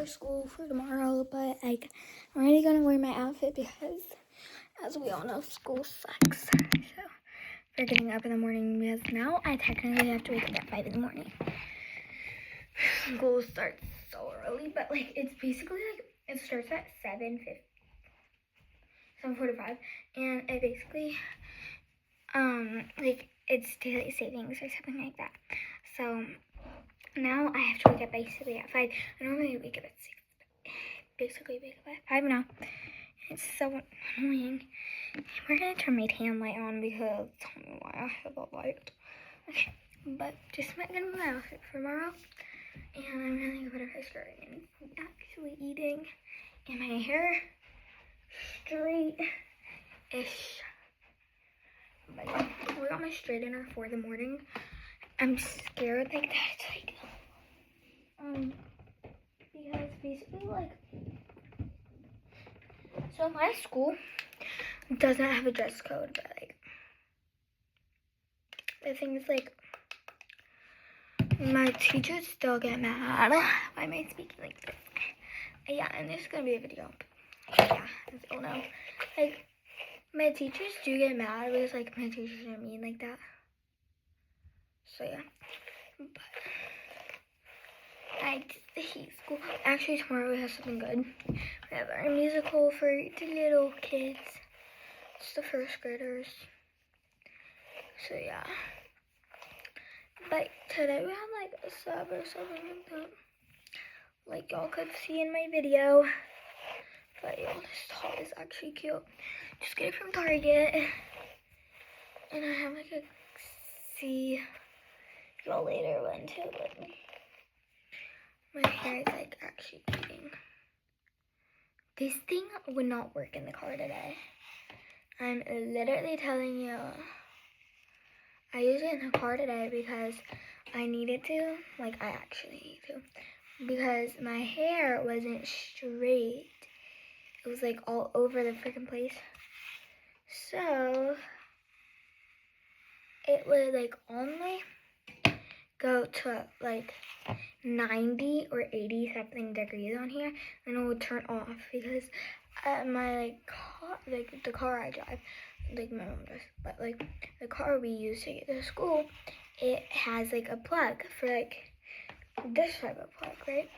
for school for tomorrow, but like I'm already gonna wear my outfit because, as we all know, school sucks. So for getting up in the morning, because now I technically have to wake up at 5 in the morning. School starts so early, but like it's basically like it starts at 7:45, and it basically like it's daylight savings or something like that. So now I have to wake up basically at 5. I normally wake up at 6. Basically wake up at 5 now. It's so annoying. We're gonna turn my tan light on because tell me why I have a light. Okay, but just gonna be my outfit for tomorrow. And I'm really good at starting and actually eating. And my hair straight-ish. But yeah, we got my straightener for the morning. I'm scared like that. It's like because basically like, so my school doesn't have a dress code, but like the thing is like my teachers still get mad. Why am I speaking like this? Yeah, and this is gonna be a video. Yeah, as you all know, like my teachers do get mad because like my teachers are mean like that. So yeah, but I hate school. Actually, tomorrow we have something good. We have our musical for the little kids. It's the first graders. So yeah. But today we have like a sub or something like that. Like y'all could see in my video. But yeah, this top is actually cute. Just get it from Target. And I have like a see y'all later one too. But my hair is like actually eating. This thing would not work in the car today. I'm literally telling you. I used it in the car today because I needed to. Like, I actually need to. Because my hair wasn't straight. It was like all over the freaking place. So, it would like only go to like 90 or 80 something degrees on here, and it would turn off because my the car I drive, like my mom does, but like the car we use to get to school, it has like a plug for like this type of plug, right?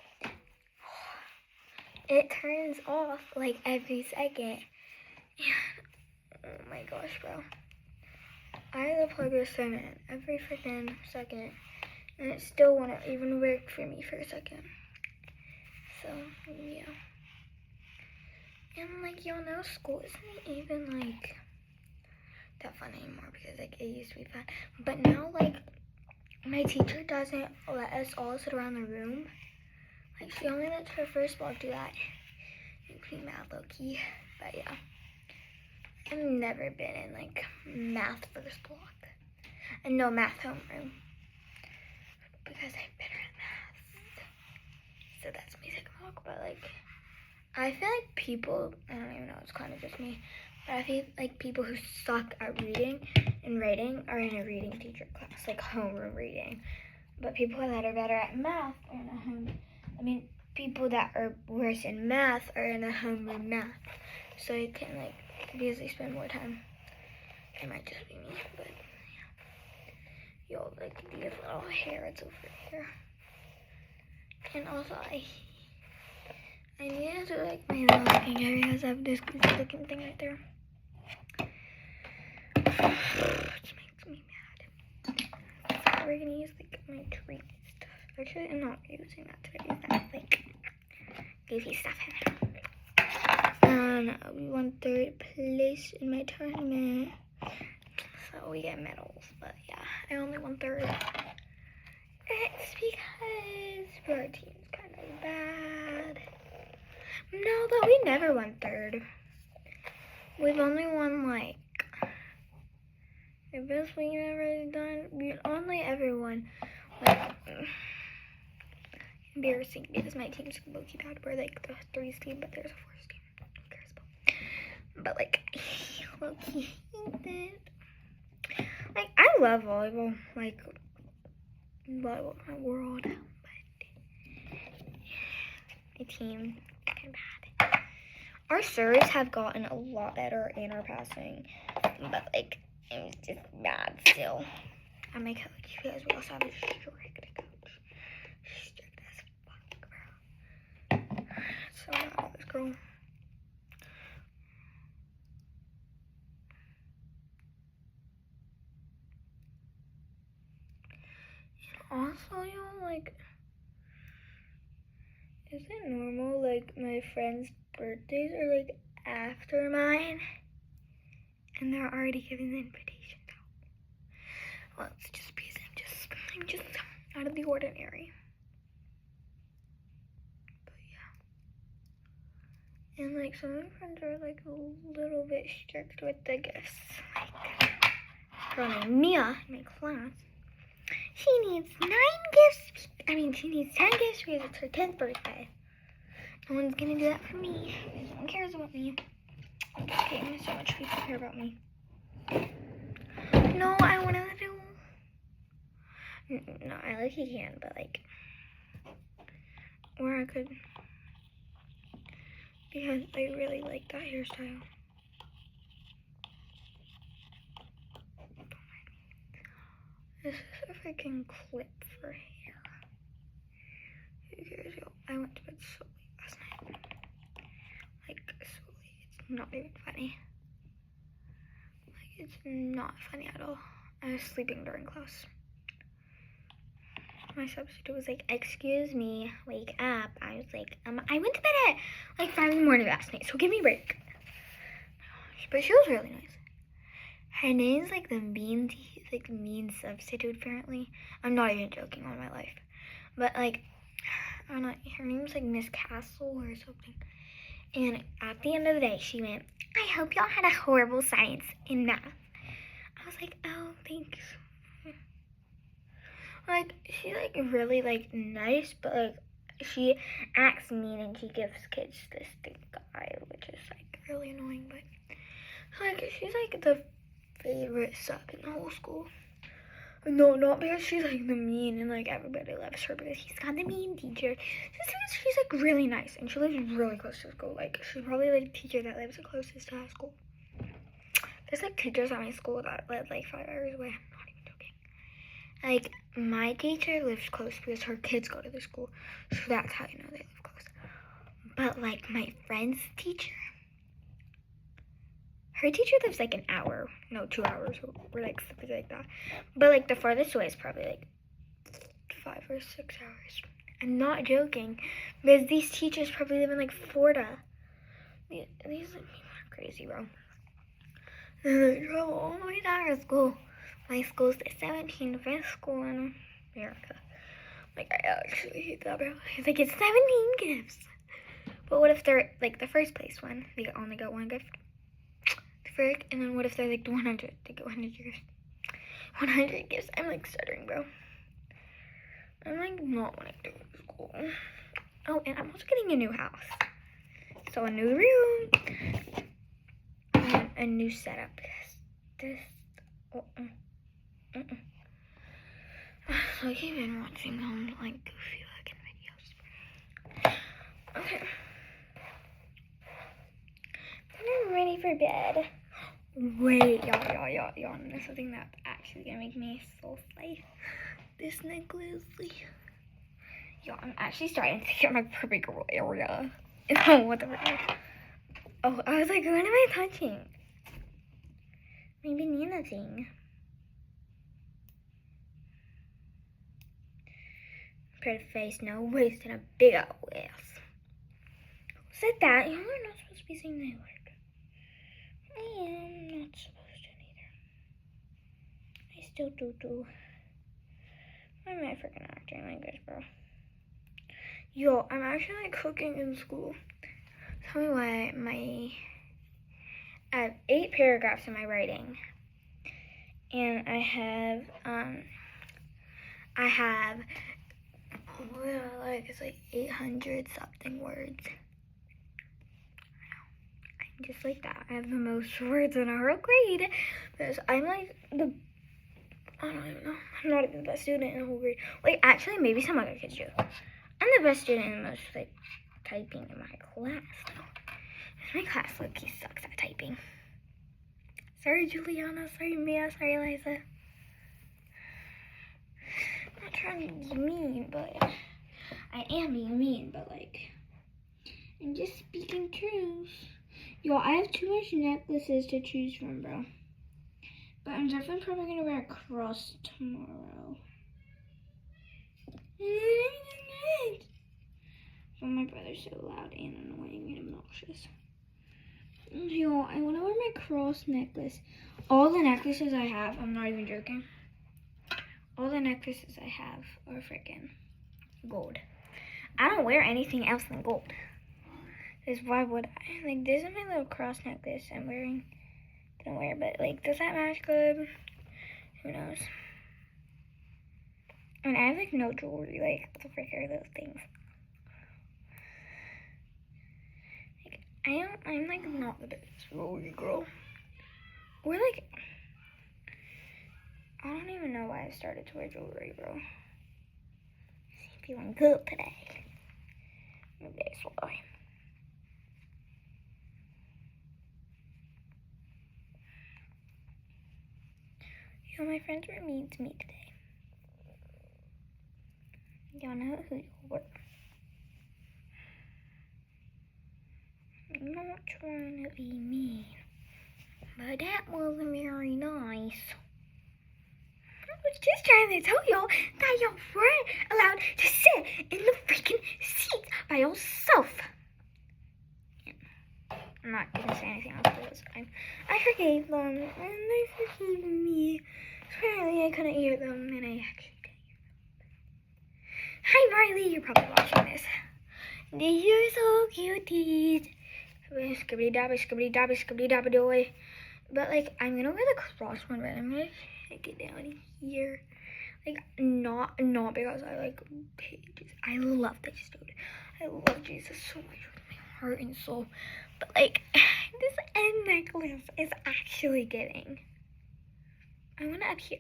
It turns off like every second. Oh my gosh, bro. I had to plug this thing in every freaking second, and it still wouldn't even work for me for a second. So, yeah. And, like, y'all know, school isn't even, like, that fun anymore because, like, it used to be fun. But now, like, my teacher doesn't let us all sit around the room. Like, she only lets her first block do that. Makes me mad, low-key. But, yeah. I've never been in, like, math first block. And no math homeroom. Because I'm better at math. So that's my second block. But, like, I feel like people, I don't even know, it's kind of just me. But I feel like people who suck at reading and writing are in a reading teacher class. Like, homeroom reading. But people that are better at math are in a people that are worse in math are in a homeroom math. So you can, like, because they spend more time. It might just be me, but yeah. Yo, like these little hairs over here. And also I needed to like my little looking area because I have this goofy looking thing right there. Which makes me mad. So we're gonna use like my tree stuff. Actually, I'm not using that today. Use that like goofy stuff in there. We won 3rd place in my tournament, so we get medals. But yeah, I only won 3rd. It's because our team's kind of bad. No, but we never won 3rd. We've only won like the best we've ever done. We only ever won like embarrassing because my team's low-key bad. We're like the 3's team, but there's a 4's team. But like, low-key hate it. Like, I love volleyball. Like, volleyball's my world. But I my team. Kind of bad. Our sirs have gotten a lot better in our passing, but like it was just bad still. And my coach, because we also have a strict coach, strict as fuck, bro. So mad at this girl. Also, like, is it normal, like, my friends' birthdays are, like, after mine? And they're already giving the invitations out. Well, it's just because I'm just out of the ordinary. But, yeah. And, like, some of my friends are, like, a little bit strict with the gifts. Like, a girl named Mia in my class. She needs 9 gifts. She needs 10 gifts because it's her 10th birthday. No one's gonna do that for me. No one cares about me. Okay, so much people care about me. No, I want to do. No, I like you can, but like, or I could, because I really like that hairstyle. This is a freaking clip for hair. Who cares, yo? I went to bed so late last night. Like, so late. It's not even funny. Like, it's not funny at all. I was sleeping during class. My substitute was like, excuse me, wake up. I was like, I went to bed at like 5 in the morning last night, so give me a break. But she was really nice. Her name's like the mean substitute, apparently. I'm not even joking on my life. But like, I don't know, her name's like Miss Castle or something. And at the end of the day, she went, I hope y'all had a horrible science in math. I was like, oh, thanks. Like, she's like really like nice, but like she acts mean and she gives kids this stink eye, which is like really annoying. But like, she's like the favorite sub in the whole school. No, not because she's like the mean and like everybody loves her, because she's got the mean teacher. Just because she's like really nice and she lives really close to school. Like, she's probably like the teacher that lives the closest to our school. There's like teachers at my school that live like 5 hours away. I'm not even joking. Like, my teacher lives close because her kids go to the school, so that's how you know they live close. But like my friend's teacher, her teacher lives like an hour, no, 2 hours, or like something like that. But like the farthest away is probably like 5 or 6 hours. I'm not joking, because these teachers probably live in like Florida. These people are crazy, bro. And they travel all the way to our school. My school's the 17th best school in America. Like, I actually hate that, bro. It's like, it's 17 gifts. But what if they're like the first place one? They only got 1 gift. Frick. And then what if they're like the 100? They get 100 gifts. 100 gifts. I'm like stuttering, bro. I'm like not wanting to go to school. Oh, and I'm also getting a new house. So a new room. And a new setup. This. So I keep been watching like goofy looking videos. Okay. I'm ready for bed. Wait, y'all know something that's actually gonna make me so slay. This necklace. Y'all, I'm actually starting to get my pretty girl area. Oh, what the frick? Oh, I was like, what am I touching? My banana thing. Pretty face, no waist, and a big old ass. Who said that? Y'all are not supposed to be saying that word. I am not supposed to either. I still do. Why am I freaking acting like this, bro? Yo, I'm actually like cooking in school. Tell me why I have 8 paragraphs in my writing. And I have like, it's like 800 something words. I'm just like that. I have the most words in our whole grade because I'm like I don't even know. I'm not even the best student in the whole grade. Like, actually, maybe some other kids do. I'm the best student in most, like, typing in my class, though. My class low-key sucks at typing. Sorry, Juliana. Sorry, Mia. Sorry, Eliza. I'm not trying to be mean, but I am being mean, but like, I'm just speaking truth. Yo, I have too much necklaces to choose from, bro. But I'm definitely probably gonna wear a cross tomorrow. Oh, my brother's so loud and annoying and obnoxious. Yo, I wanna wear my cross necklace. All the necklaces I have, I'm not even joking. All the necklaces I have are freaking gold. I don't wear anything else than gold. Because why would I? Like, this is my little cross necklace I'm wearing. Gonna wear, but like, does that match good? Who knows? And I have like no jewelry. Like, what the frick are those things? Like, I'm like not the biggest jewelry girl. Or like, I don't even know why I started to wear jewelry, bro. I'm feeling good today. Maybe that's why. Yo, my friends were mean to me today. Y'all know who you were. I'm not trying to be mean, but that wasn't very nice. I was just trying to tell y'all that y'all weren't allowed to sit in the freaking seat by yourself. I'm not gonna say anything else this time. I forgave them, and they forgave me. Apparently, I couldn't hear them, and I actually couldn't hear them. Hi, Marley, you're probably watching this. You're so cuties. Skibbity dabby, skibbity dabby, skibbity dabby doy. But like, I'm gonna wear the cross one, but I'm gonna take it down here. Like, not because I like pages. I love pages, dude. I love Jesus so much with my heart and soul. But like, this end necklace is actually getting. I want it up here.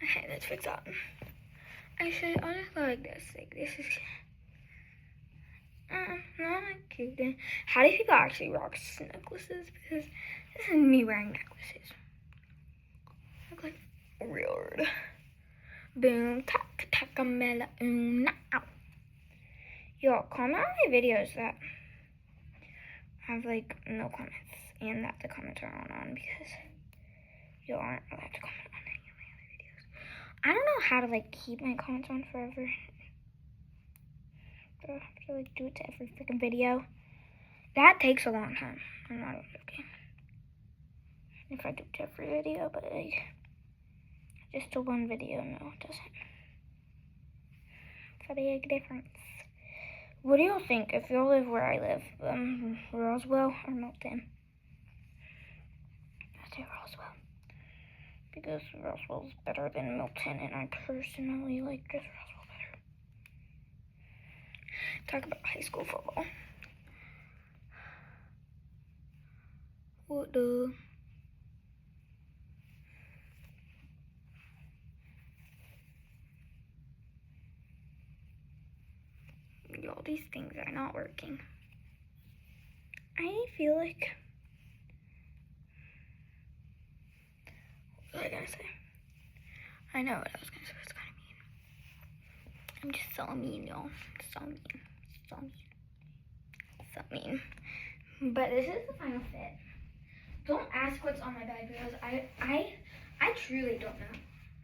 Okay, let's fix that. I'll just go like this. Like, this is. Not cute. How do people actually rock necklaces? Because this is me wearing necklaces. I look like weird. Boom, tack, tack-a-mela, now. Yo, comment on my videos that have like no comments and that the comments are on because you aren't allowed to comment on any of my other videos. I don't know how to like keep my comments on forever. I have to like do it to every freaking video. That takes a long time. I'm not even joking. If I do it to every video, but like just to one video, no, it doesn't. It's a big difference. What do y'all think if y'all live where I live? Roswell or Milton? I say Roswell. Because Roswell's better than Milton, and I personally like just Roswell better. Talk about high school football. What the? Y'all, these things are not working. I feel like. What was I gonna say? I know what I was gonna say. It's kind of mean. I'm just so mean, y'all. So mean. So mean. So mean. But this is the final fit. Don't ask what's on my bag because I truly don't know.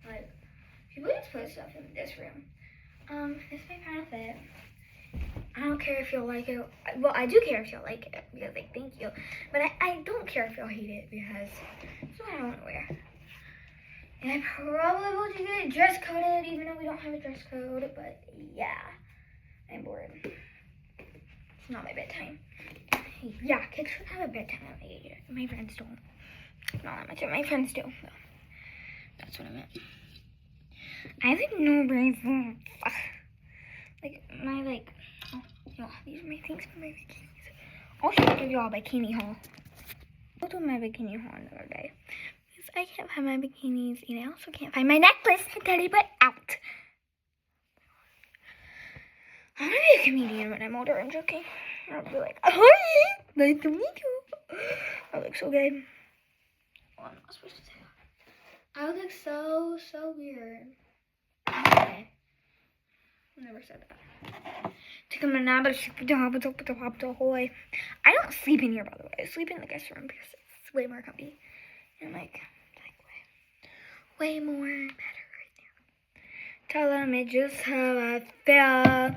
Like, people just put stuff in this room. This is my final fit. I don't care if y'all like it. Well, I do care if y'all like it because, like, thank you. But I don't care if y'all hate it because that's what I want to wear. And I probably will just get it dress coded even though we don't have a dress code. But yeah, I'm bored. It's not my bedtime. Yeah, kids should have a bedtime at my age. My friends don't. Not that much, but my friends do. So that's what I meant. I have like no brains. Like my oh, y'all, these are my things for my bikinis. I'll just give y'all a bikini haul. I'll do my bikini haul another day. Because I can't find my bikinis and I also can't find my necklace. Teddy, but out. I want to comedian when I'm older. I'm joking. I'll be like, hi, nice to meet you. I look so gay. Oh, I'm not supposed to say that. I look so weird. Okay. I never said that. Take a nap, I don't sleep in here, by the way. I sleep in the guest room because it's way more comfy. And like way more better right now. Tell me just how I feel.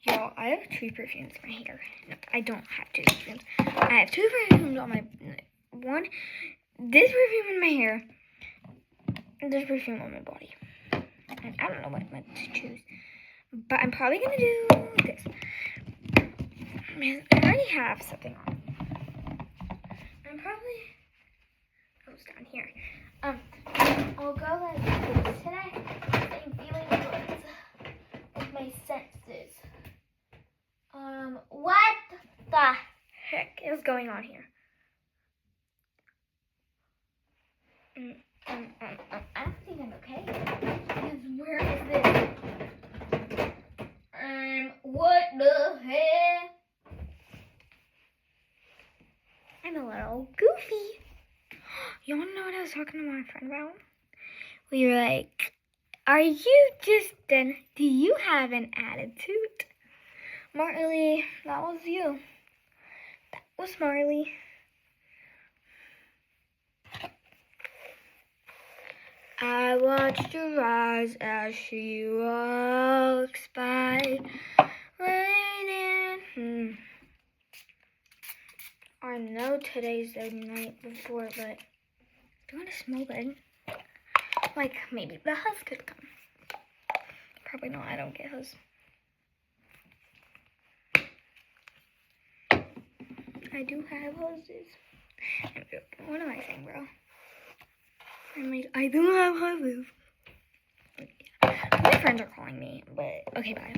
Y'all, I have 2 perfumes in my hair. No, I don't have 2 perfumes. I have 2 perfumes on my one. This perfume in my hair. And this perfume on my body. And I don't know what to choose. But I'm probably gonna do this. Man, I already have something on. I'm probably it's down here. I'll go like this today. I'm feeling good with my senses. What the heck is going on here? I don't think I'm okay. Because where is this? What the heck? I'm a little goofy. You wanna know what I was talking to my friend about? We were like, are you Justin? Do you have an attitude? Marley, that was you. That was Marley. I watched her rise as she walks by, raining. I know today's the night before, but do you want to smell good? Like, maybe the hus could come. Probably not, I don't get hus. I do have huses. What am I saying, bro? I do have huses. My friends are calling me, but okay, bye.